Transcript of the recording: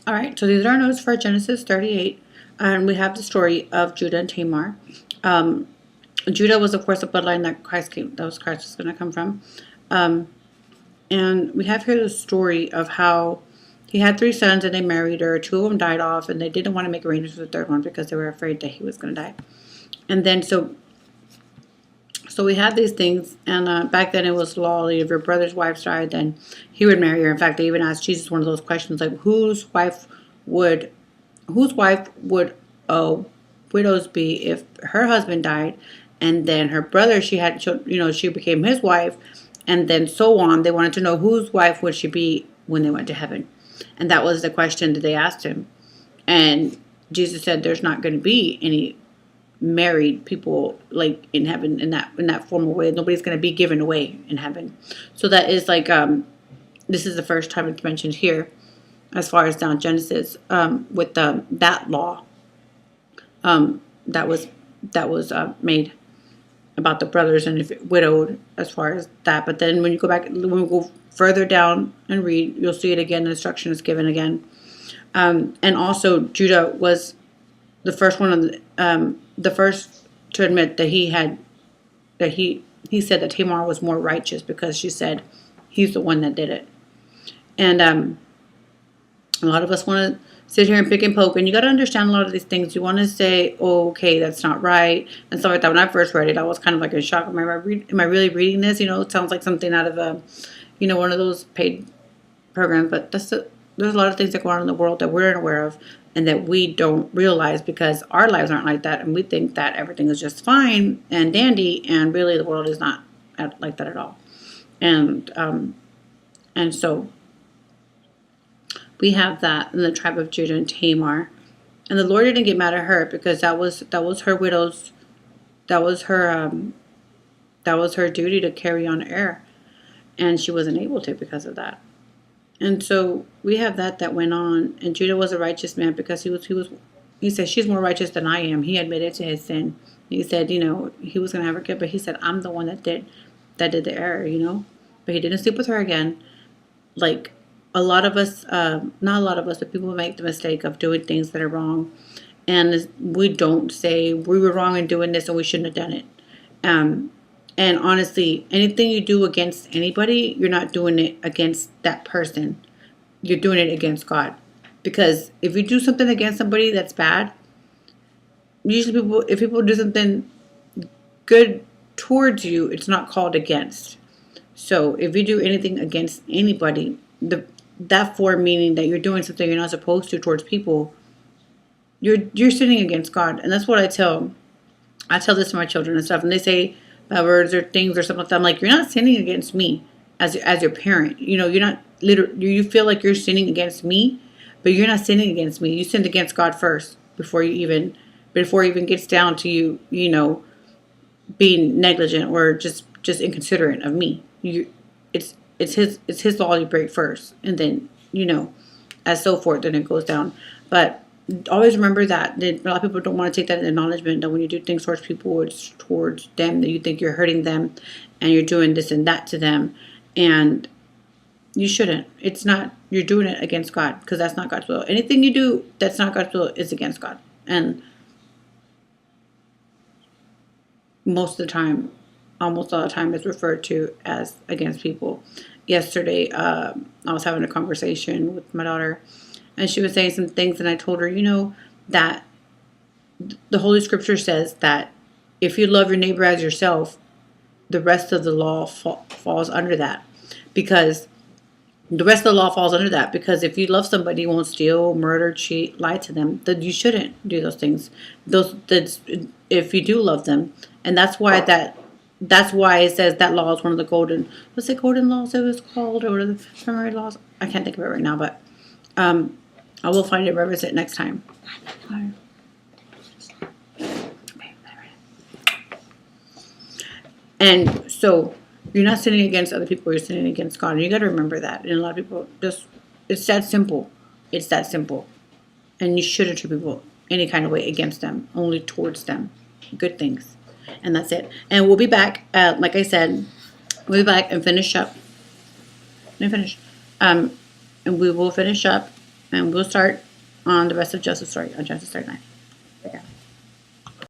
All right, so these are our notes for Genesis 38, and we have the story of Judah and Tamar. Um, Judah was, of course, the bloodline that Christ was going to come from. Um, and we have here the story of how he had three sons and they married her. Two of them died off, and they didn't want to make arrangements for the third one because they were afraid that he was going to die. And then so we had these things, and back then it was law. If your brother's wife died, then he would marry her. In fact, they even asked Jesus one of those questions like, would, whose wife would widows be if her husband died, and then her brother she became his wife, and then so on. They wanted to know whose wife would she be when they went to heaven, and that was the question that they asked him. And Jesus said, "There's not going to be any married people like in heaven in that formal way. Nobody's going to be given away in heaven." So that is like this is the first time it's mentioned here as far as down Genesis with that law that was made about the brothers and if widowed as far as that. But then when we go further down and read, you'll see it again. The instruction is given again. And also Judah was the first one the first to admit that he said that Tamar was more righteous because she said he's the one that did it. And a lot of us want to sit here and pick and poke, and you got to understand a lot of these things. You want to say, "Oh, okay, that's not right," and stuff like that. When I first read it, I was kind of like in shock. Am I really reading this? It sounds like something out of one of those paid programs. But there's a lot of things that go on in the world that we're unaware of and that we don't realize because our lives aren't like that, and we think that everything is just fine and dandy, and really the world is not like that at all. And so we have that in the tribe of Judah and Tamar. And the Lord didn't get mad at her because that was her widow's that was her duty to carry on heir, and she wasn't able to because of that. And so we have that went on, and Judah was a righteous man because he said she's more righteous than I am. He admitted to his sin. He said he was gonna have her kid, but he said I'm the one that did the error. But he didn't sleep with her again. Like a lot of us, not a lot of us, but people make the mistake of doing things that are wrong, and we don't say we were wrong in doing this and we shouldn't have done it. And honestly, anything you do against anybody, you're not doing it against that person. You're doing it against God. Because if you do something against somebody that's bad, usually if people do something good towards you, it's not called against. So if you do anything against anybody, that form meaning that you're doing something you're not supposed to towards people, you're sinning against God. And that's what I tell this to my children and stuff. And they say words or things or something like that. I'm like, you're not sinning against me as your parent. You're not you feel like you're sinning against me, but you're not sinning against me. You sinned against God first before it even gets down to being negligent or just inconsiderate of me. It's his law you break first, and then as so forth. Then it goes down, but always remember that a lot of people don't want to take that in acknowledgement that when you do things towards people, it's towards them, that you think you're hurting them and you're doing this and that to them, and you shouldn't. It's not. You're doing it against God because that's not God's will. Anything you do that's not God's will is against God, and most of the time, almost all the time, it's referred to as against people. Yesterday, I was having a conversation with my daughter, and she was saying some things, and I told her, that the Holy Scripture says that if you love your neighbor as yourself, the rest of the law falls under that. Because the rest of the law falls under that. Because if you love somebody, you won't steal, murder, cheat, lie to them. Then you shouldn't do those things. If you do love them, and that's why it says that law is one of the golden laws it was called, or the primary laws. I can't think of it right now, but I will find it, revisit next time. And so you're not sinning against other people, you're sinning against God. And you got to remember that. And a lot of people it's that simple. It's that simple. And you shouldn't treat people any kind of way against them, only towards them. Good things. And that's it. And we'll be back, like I said, we'll be back and finish up. And we will finish up And we'll start on the rest of Joseph's story on Genesis 39. Okay.